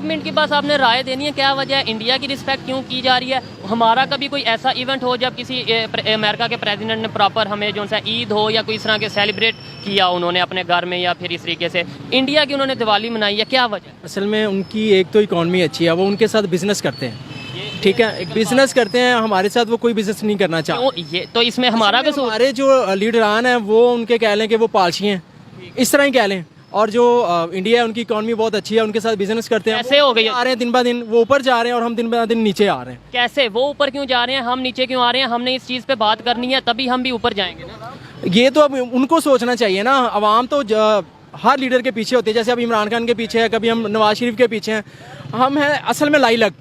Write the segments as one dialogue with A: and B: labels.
A: एक मिनट की बस आपने राय देनी है, क्या वजह है, इंडिया की रिस्पेक्ट क्यों की जा रही है? हमारा कभी कोई ऐसा इवेंट हो जब किसी अमेरिका के प्रेसिडेंट ने प्रॉपर हमें जो सा ईद हो या कोई इस तरह के सेलिब्रेट किया उन्होंने अपने घर में, या फिर इस तरीके से इंडिया की उन्होंने दिवाली मनाई है, क्या वजह?
B: असल में उनकी एक तो इकॉनमी अच्छी है, वो उनके साथ बिजनेस करते हैं, ठीक है, बिजनेस करते हैं, हमारे साथ वो कोई बिजनेस नहीं करना चाहते।
A: ये तो इसमें हमारा कसूर?
B: हमारे जो लीडरान हैं वो उनके कह लें कि वो पालशी हैं, इस तरह ही कह लें। और जो इंडिया है उनकी इकॉनमी बहुत अच्छी है, उनके साथ बिजनेस करते हैं।
A: कैसे हो गई?
B: आ रहे हैं दिन ब दिन, वो ऊपर जा रहे हैं और हम दिन ब दिन नीचे आ रहे हैं।
A: कैसे? वो ऊपर क्यों जा रहे हैं, हम नीचे क्यों आ रहे हैं? हमने इस चीज़ पे बात करनी है, तभी हम भी ऊपर जाएंगे ना।
B: ये तो अब उनको सोचना चाहिए ना। अवाम तो हर लीडर के पीछे होती है, जैसे अब इमरान खान के पीछे है, कभी हम नवाज शरीफ के पीछे हैं। हम हैं असल में लाई लग,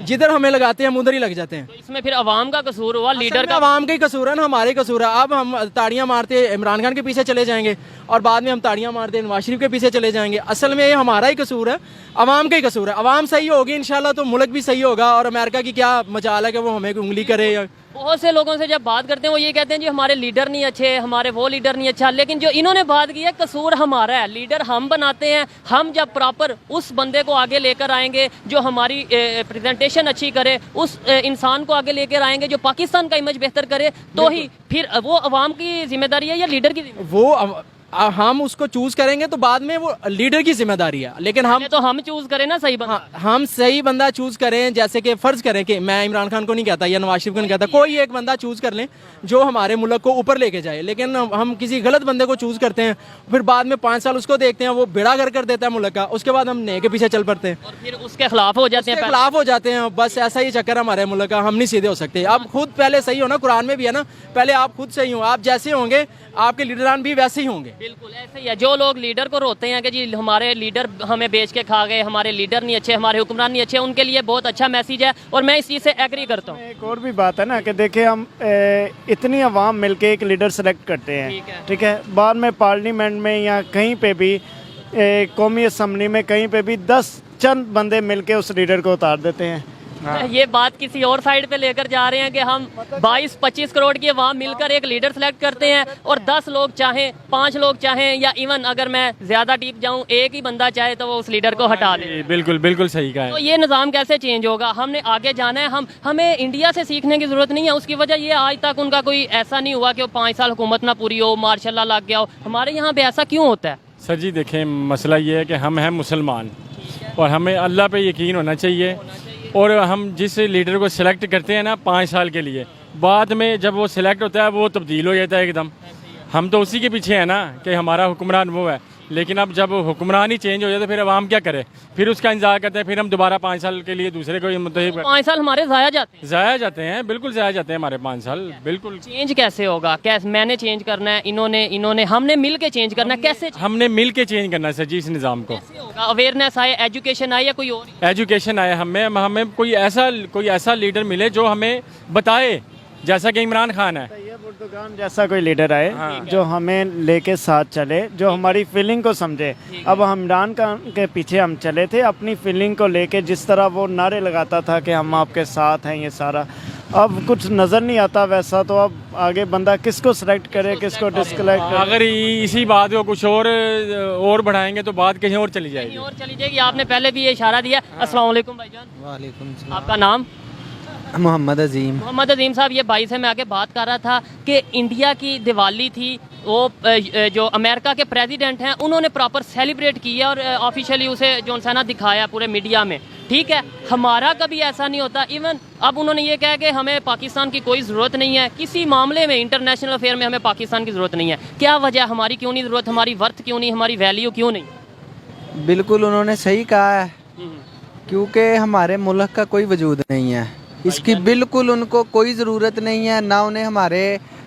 B: जिधर हमें लगाते हैं हम उधर ही लग जाते हैं।
A: तो इसमें फिर अवाम का कसूर हुआ, लीडर का?
B: अवाम का ही कसूर है ना, हमारे कसूर है। अब हम ताड़ियां मारते इमरान खान के पीछे चले जाएंगे और बाद में हम ताड़ियां मारते नवाज शरीफ के पीछे चले जाएंगे। असल में ये हमारा ही कसूर है, अवाम का ही कसूर है। अवाम सही होगी इंशाल्लाह तो मुल्क भी सही होगा। और अमेरिका की क्या मजाल है कि वो हमें उंगली करे या
A: बहुत से लोगों से जब बात करते हैं वो ये कहते हैं जी हमारे लीडर नहीं अच्छे, हमारे वो लीडर नहीं अच्छा। लेकिन जो इन्होंने बात की है, कसूर हमारा है, लीडर हम बनाते हैं। हम जब प्रॉपर उस बंदे को आगे लेकर आएंगे जो हमारी प्रेजेंटेशन अच्छी करे, उस इंसान को आगे लेकर आएंगे जो पाकिस्तान का इमेज बेहतर करे, तो ही फिर वो अवाम की जिम्मेदारी है या लीडर की जिम्मेदारी?
B: वो हम उसको चूज करेंगे तो बाद में वो लीडर की जिम्मेदारी है। लेकिन हम
A: चूज करें ना सही बंदा।
B: हम सही बंदा चूज करें। जैसे कि फर्ज करें कि मैं इमरान खान को नहीं कहता या नवाज शरीफ को नहीं कहता, कोई एक बंदा चूज कर लें जो हमारे मुल्क को ऊपर लेके जाए। लेकिन हम किसी गलत बंदे को चूज करते हैं, फिर बाद में 5 साल उसको देखते हैं, वो बेड़ा गर्क कर देता है मुल्क का, उसके बाद हम नए के पीछे चल पड़ते हैं
A: और फिर उसके खिलाफ हो जाते हैं,
B: खिलाफ हो जाते हैं। बस ऐसा ही चक्कर हमारे मुल्क का, हम नहीं सीधे हो सकते। आप खुद पहले सही हो ना, कुरान में भी है ना, पहले आप खुद सही हो। आप जैसे होंगे आपके लीडरान भी वैसे ही होंगे।
A: बिल्कुल ऐसे ही है। जो लोग लीडर को रोते हैं कि जी हमारे लीडर हमें बेच के खा गए, हमारे लीडर नहीं अच्छे, हमारे हुक्मरान नहीं अच्छे, उनके लिए बहुत अच्छा मैसेज है और मैं इस चीज़ से एग्री करता हूँ।
C: एक और भी बात है ना कि देखिए हम इतनी आवाम मिलके एक लीडर सेलेक्ट करते हैं, ठीक है, बाद में पार्लियामेंट में या कहीं पे भी कौमी असम्बली में कहीं पे भी 10 चंद बंदे मिलके उस लीडर को उतार देते हैं।
A: ये बात किसी और साइड पे लेकर जा रहे हैं कि हम 22-25 करोड़ की आवाम मिलकर एक लीडर सेलेक्ट करते हैं और 10 लोग चाहें, 5 लोग चाहें, या इवन अगर मैं ज्यादा डीप जाऊं एक ही बंदा चाहे तो वो उस लीडर को हटा दे।
D: बिल्कुल बिल्कुल सही कहा है।
A: तो ये निज़ाम कैसे चेंज होगा? हमने आगे जाना है। हमें इंडिया से सीखने की जरूरत नहीं है। उसकी वजह ये आज तक उनका कोई ऐसा नहीं हुआ कि वो 5 साल हुकूमत ना पूरी हो, मार्शल लॉ लग गया हो। हमारे यहाँ पे ऐसा क्यों होता है?
D: सर जी देखें, मसला ये है कि हम हैं मुसलमान और हमें अल्लाह पे यकीन होना चाहिए। और हम जिस लीडर को सिलेक्ट करते हैं ना 5 साल के लिए, बाद में जब वो सिलेक्ट होता है वो तब्दील हो जाता है एकदम। हम तो उसी के पीछे हैं ना कि हमारा हुक्मरान वो है। लेकिन अब जब हुक्मरान ही चेंज हो जाए तो फिर आवाम क्या करे? फिर उसका इंतजार करते हैं, फिर हम दोबारा 5 साल के लिए दूसरे को मुंतखब
A: 5 साल हमारे ज़ाया जाते
D: हैं। बिल्कुल ज़ाया जाते हैं हमारे 5 साल। बिल्कुल
A: चेंज कैसे होगा? कैसे मैंने चेंज करना है, इन्होंने हमने मिल के चेंज करना है? कैसे
D: हमने मिल के चेंज करना है सर जी इस निज़ाम को।
A: अवेयरनेस आए, एजुकेशन आए, या कोई और?
D: एजुकेशन आए, हमें कोई ऐसा लीडर मिले जो हमें बताए, जैसा कि इमरान खान है,
C: एर्दोगान जैसा कोई लीडर आए जो हमें लेके साथ चले, जो हमारी फीलिंग को समझे। अब हम इमरान खान के पीछे हम चले थे अपनी फीलिंग को लेके, जिस तरह वो नारे लगाता था कि हम आपके साथ हैं, ये सारा अब कुछ नज़र नहीं आता वैसा। तो अब आगे बंदा किसको सेलेक्ट करे, किसको डिस्कलेक्ट करे?
D: अगर इसी बात को कुछ और बढ़ाएंगे तो बात कहीं और चली जाएगी।
A: आपने पहले भी ये इशारा दिया। अस्सलाम वालेकुम भाईजान।
E: वालेकुम सलाम।
A: आपका नाम?
E: मोहम्मद अजीम।
A: मोहम्मद अजीम साहब, ये भाई से मैं आगे बात कर रहा था कि इंडिया की दिवाली थी, वो जो अमेरिका के प्रेसिडेंट हैं उन्होंने प्रॉपर सेलिब्रेट किया और ऑफिशियली उसे जो है ना दिखाया पूरे मीडिया में, ठीक है। हमारा कभी ऐसा नहीं होता। इवन अब उन्होंने ये कहा कि हमें पाकिस्तान की कोई ज़रूरत नहीं है, किसी मामले में इंटरनेशनल अफेयर में हमें पाकिस्तान की ज़रूरत नहीं है। क्या वजह? हमारी क्यों नहीं ज़रूरत? हमारी वर्थ क्यों नहीं? हमारी वैल्यू क्यों नहीं?
E: बिल्कुल उन्होंने सही कहा है, क्योंकि हमारे मुल्क का कोई वजूद नहीं है, इसकी बिल्कुल उनको कोई ज़रूरत नहीं है, ना उन्हें हमारे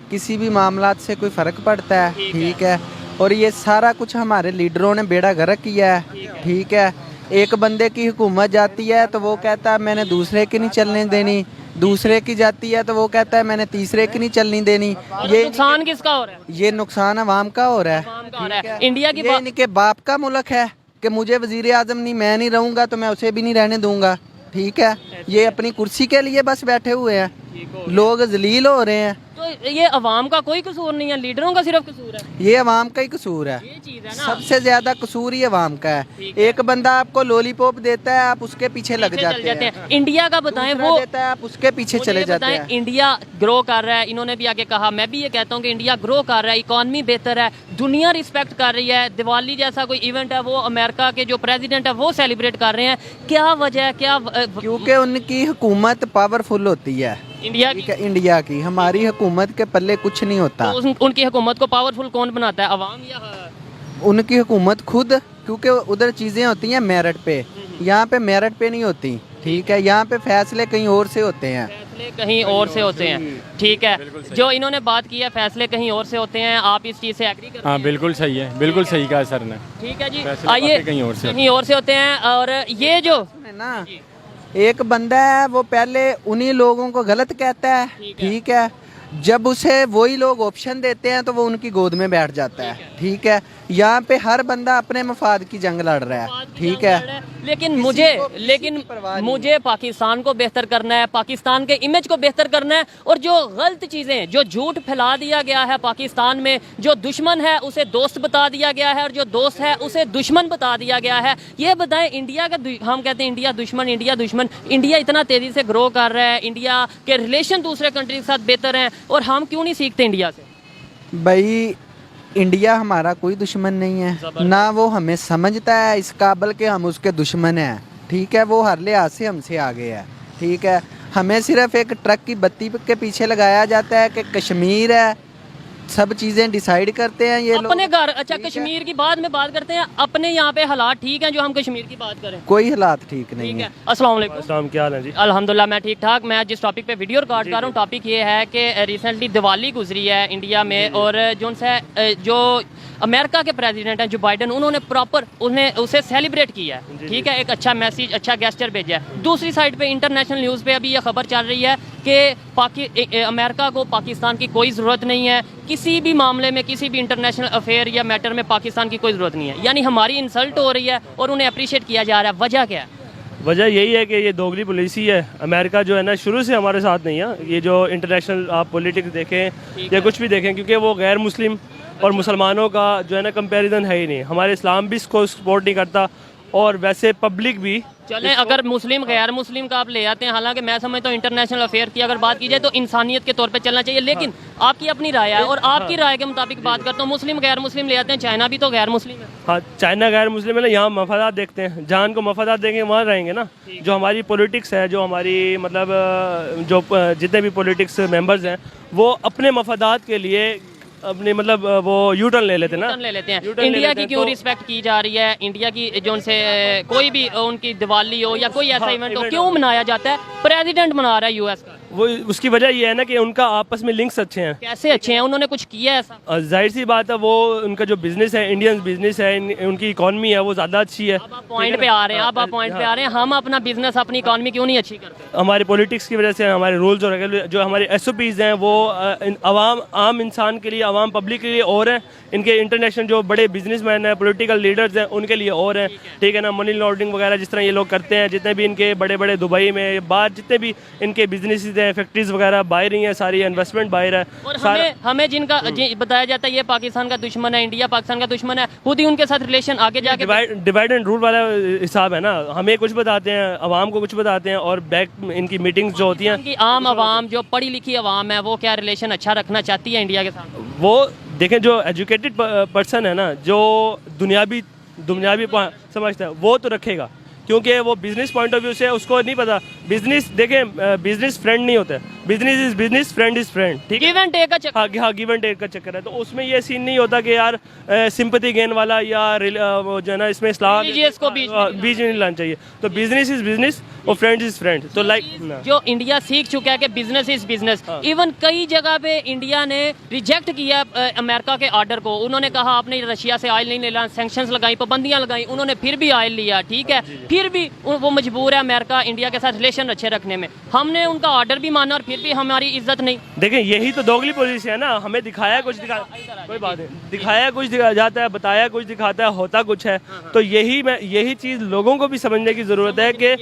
E: किसी भी मामलात से कोई फ़र्क पड़ता है, ठीक है। और ये सारा कुछ हमारे लीडरों ने बेड़ा गर्क किया है, ठीक है। एक बंदे की हुकूमत जाती है तो वो कहता है मैंने दूसरे की नहीं चलने देनी, दूसरे की जाती है तो वो कहता है मैंने तीसरे की नहीं चलनी देनी। ये
A: नुकसान किसका हो रहा है?
E: ये नुकसान अवाम का हो रहा है।
A: इंडिया की
E: इनके बाप का मुल्क है कि मुझे वजीर आजम नहीं, मैं नहीं रहूँगा तो मैं उसे भी नहीं रहने दूंगा, ठीक है। ये अपनी कुर्सी के लिए बस बैठे हुए हैं, लोग जलील हो रहे हैं।
A: तो ये अवाम का कोई कसूर नहीं है, लीडरों का सिर्फ कसूर है।
E: ये अवाम का ही कसूर है,
A: ये चीज है ना,
E: सबसे ज्यादा कसूर ही अवाम का है। एक बंदा आपको लॉलीपॉप देता है, आप उसके पीछे लग
A: पीछे चल
E: जाते हैं।
A: इंडिया का बताएं,
E: दूसरा
A: वो
E: देता है, आप उसके पीछे
A: मुझे
E: चले
A: ये
E: जाते
A: बताएं,
E: हैं।
A: इंडिया ग्रो कर रहा है, इन्होंने भी आगे कहा, मैं भी ये कहता हूँ कि इंडिया ग्रो कर रहा है, इकॉनमी बेहतर है, दुनिया रिस्पेक्ट कर रही है, दिवाली जैसा कोई इवेंट है वो अमेरिका के जो प्रेसिडेंट है वो सेलिब्रेट कर रहे हैं। क्या वजह है, क्या
E: क्योंकि उनकी हुकूमत पावरफुल होती है,
A: इंडिया
E: ठीक
A: की,
E: है, इंडिया की। हमारी हुकूमत के पल्ले कुछ नहीं होता।
A: तो उनकी हुकूमत को पावरफुल कौन बनाता है, अवाम या
E: उनकी हुकूमत खुद, क्योंकि उधर चीज़ें होती हैं मेरिट पे, यहाँ पे मेरिट पे नहीं होती, ठीक है। यहाँ पे फैसले कहीं और से होते हैं,
A: फैसले कहीं और से होते हैं, ठीक है। जो इन्होंने बात की है फैसले कहीं और से होते हैं, आप इस चीज़ से एग्री करते हैं?
D: हाँ बिल्कुल सही है, बिल्कुल सही कहा सर ने।
A: ठीक है जी,
D: फैसले
A: आइए
D: वाकई कहीं और से
A: होते हैं। और ये जो
E: है ना, एक बंदा है वो पहले उन्हीं लोगों को गलत कहता है, ठीक है। जब उसे वही लोग ऑप्शन देते हैं तो वो उनकी गोद में बैठ जाता है, ठीक है। यहाँ पे हर बंदा अपने मफाद की जंग लड़ रहा है, ठीक है।
A: लेकिन
E: किसी की परवाह नहीं
A: मुझे पाकिस्तान को बेहतर करना है, पाकिस्तान के इमेज को बेहतर करना है, और जो गलत चीज़ें, जो झूठ फैला दिया गया है पाकिस्तान में, जो दुश्मन है उसे दोस्त बता दिया गया है और जो दोस्त है उसे दुश्मन बता दिया गया है। ये बताएं, इंडिया का हम कहते हैं इंडिया दुश्मन, इंडिया दुश्मन, इंडिया इतना तेज़ी से ग्रो कर रहा है, इंडिया के रिलेशन दूसरे कंट्री के साथ बेहतर हैं, और हम क्यों नहीं सीखते इंडिया से?
E: भाई इंडिया हमारा कोई दुश्मन नहीं है, ना वो हमें समझता है इस काबिल के हम उसके दुश्मन हैं, ठीक है। वो हर लिहाज से हमसे आगे है, ठीक है। हमें सिर्फ एक ट्रक की बत्ती के पीछे लगाया जाता है कि कश्मीर है, सब चीज़ें डिसाइड करते हैं ये लोग
A: अपने घर। अच्छा, कश्मीर की बाद में बात करते हैं, अपने यहाँ पे हालात ठीक हैं जो हम कश्मीर की बात करें?
E: कोई हालात ठीक नहीं
A: ठीक
E: है।
A: है। अस्सलाम वालेकुम।
F: अस्सलाम, क्या हाल है जी?
A: अल्हम्दुलिल्लाह मैं ठीक ठाक। मैं जिस टॉपिक पे वीडियो रिकॉर्ड कर रहा हूँ, टॉपिक ये है कि रिसेंटली दिवाली गुजरी है इंडिया में, और जो अमेरिका के प्रेसिडेंट हैं जो बाइडन, उन्होंने प्रॉपर उसे सेलिब्रेट किया है, ठीक है। एक अच्छा मैसेज, अच्छा गेस्चर भेजा है। दूसरी साइड पे इंटरनेशनल न्यूज़ पे अभी ये खबर चल रही है कि अमेरिका को पाकिस्तान की कोई ज़रूरत नहीं है, किसी भी मामले में, किसी भी इंटरनेशनल अफेयर या मैटर में पाकिस्तान की कोई ज़रूरत नहीं है, यानी हमारी इंसल्ट हो रही है और उन्हें अप्रिशिएट किया जा रहा है। वजह क्या है?
F: वजह यही है कि ये दोगली पॉलिसी है। अमेरिका जो है ना शुरू से हमारे साथ नहीं है। ये जो इंटरनेशनल आप पॉलिटिक्स देखें या कुछ भी देखें, क्योंकि वो गैर मुस्लिम और मुसलमानों का जो है ना कंपैरिजन है ही नहीं। हमारे इस्लाम भी इसको सपोर्ट नहीं करता, और वैसे पब्लिक भी।
A: चलें, अगर मुस्लिम गैर मुस्लिम का आप ले आते हैं, हालांकि मैं समझता हूँ इंटरनेशनल अफेयर की अगर बात की जाए तो इंसानियत के तौर पे चलना चाहिए, लेकिन आपकी अपनी राय है, और आपकी राय के मुताबिक बात करता हूँ, मुस्लिम गैर मुस्लिम ले आते हैं, चाइना भी तो गैर मुस्लिम है।
F: हाँ, चाइना गैर मुस्लिम है ना, यहाँ मफादात देखते हैं, जहाँ को मफादात देंगे वहाँ रहेंगे ना। जो हमारी पॉलिटिक्स है, जो हमारी मतलब जो जितने भी पॉलिटिक्स मेंबर्स हैं, वो अपने मफादात के लिए अपने मतलब वो यूटर्न ले लेते हैं ना,
A: ले लेते हैं।
F: U-turn ले
A: इंडिया
F: लेते
A: की
F: हैं,
A: क्यों
F: तो-
A: रिस्पेक्ट की जा रही है? इंडिया की जो उनसे कोई भी उनकी दिवाली हो या कोई ऐसा इवेंट हो, क्यों मनाया जाता है? प्रेसिडेंट मना रहा है यूएस का,
F: वो उसकी वजह ये है ना कि उनका आपस में लिंक्स अच्छे हैं।
A: कैसे अच्छे हैं? उन्होंने कुछ किया है ऐसा?
F: जाहिर सी बात है, वो उनका जो बिजनेस है, इंडियन बिजनेस है, उनकी इकॉनमी है, वो ज़्यादा अच्छी है।
A: अब आप पॉइंट पे आ रहे हैं, अब आप पॉइंट पे आ रहे हैं। हम अपना बिजनेस, अपनी इकॉनमी क्यों नहीं अच्छी करते?
F: हमारे पॉलिटिक्स की वजह से, हमारे रूल्स और जो हमारे SOPs हैं, वो आम इंसान के लिए, आवाम पब्लिक के लिए और हैं। इनके इंटरनेशनल जो बड़े बिजनेसमैन हैं, पॉलिटिकल लीडर्स हैं, उनके लिए और हैं, ठीक है ना। मनी लॉन्ड्रिंग वगैरह जिस तरह ये लोग करते हैं, जितने भी इनके बड़े बड़े दुबई में बाहर जितने भी इनके बिजनेस हैं, फैक्ट्रीज वगैरह बाहर ही हैं, सारी इन्वेस्टमेंट बाहर है।
A: और हमें जिनका बताया जाता है ये पाकिस्तान का दुश्मन है, इंडिया पाकिस्तान का दुश्मन है, खुद ही उनके साथ रिलेशन आगे जाके
F: डिवाइड एंड रूल वाला हिसाब है ना। हमें कुछ बताते हैं, अवाम को कुछ बताते हैं, और बैक इनकी मीटिंग्स जो होती हैं,
A: कि आम आवाम जो पढ़ी लिखी आवाम है वो क्या रिलेशन अच्छा रखना चाहती है इंडिया के साथ?
F: वो देखें, जो एजुकेटेड पर्सन है ना, जो दुनियावी समझता है, वो तो रखेगा, क्योंकि वो बिजनेस पॉइंट ऑफ व्यू से उसको नहीं पता। बिजनेस देखें, बिजनेस फ्रेंड नहीं होता है, business is business, friend is friend, ठीक है।
A: गिव एंड टेक का चक्कर।
F: हाँ, गिव एंड टेक का चक्कर है। तो उसमें ये सीन नहीं होता कि यार सिंपैथी गेन वाला या वो जो है ना, इसमें इस्लाम
A: Religious को बीच
F: बीच नहीं लाना चाहिए। तो बिजनेस इज बिजनेस और फ्रेंड इज फ्रेंड। तो लाइक
A: जो इंडिया सीख चुका है कि बिजनेस इज बिजनेस। इवन कई जगह पे इंडिया ने रिजेक्ट किया अमेरिका के ऑर्डर को। उन्होंने कहा आपने रशिया से ऑयल नहीं लेना, सैंक्शंस लगाई, पाबंदियां लगाई, उन्होंने फिर भी ऑयल लिया, ठीक है। फिर भी वो मजबूर है अमेरिका इंडिया के साथ रिलेशन अच्छे रखने में। हमने उनका ऑर्डर भी माना और फिर भी हमारी इज्जत नहीं।
F: देखें, यही तो दोगली पॉलिसी है ना। हमें दिखाया कुछ कोई बात नहीं, दिखाया कुछ जाता है, बताया कुछ दिखाता है, होता कुछ है। तो यही चीज़ लोगों को भी समझने की ज़रूरत है कि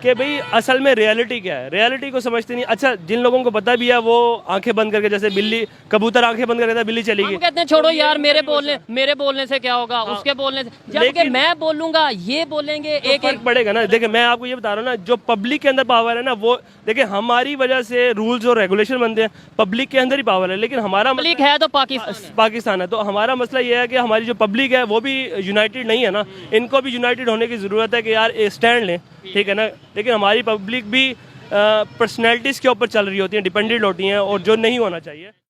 F: कि भाई असल में रियलिटी क्या है, रियलिटी को समझते नहीं। अच्छा, जिन लोगों को पता भी है वो आंखें बंद करके, जैसे बिल्ली कबूतर आंखें बंद करके बिल्ली चली
A: हम
F: गई,
A: कहते हैं छोड़ो यार, मेरे बोलने से क्या होगा, उसके बोलने से, जबकि
F: लेकिन-
A: मैं बोलूंगा, ये बोलेंगे, एक
F: फर्क पड़ेगा ना। देखिए मैं आपको ये बता रहा हूँ ना, जो पब्लिक के अंदर पावर है ना, वो देखिए हमारी वजह से रूल्स और रेगुलेशन बनते हैं, पब्लिक के अंदर ही पावर है। लेकिन हमारा
A: पब्लिक है तो
F: पाकिस्तान है, तो हमारा मसला ये है कि हमारी जो पब्लिक है वो भी यूनाइटेड नहीं है ना। इनको भी यूनाइटेड होने की ज़रूरत है कि यार स्टैंड लें, ठीक है ना। लेकिन हमारी पब्लिक भी पर्सनैलिटीज़ के ऊपर चल रही होती है, डिपेंडेंट होती हैं, और जो नहीं होना चाहिए।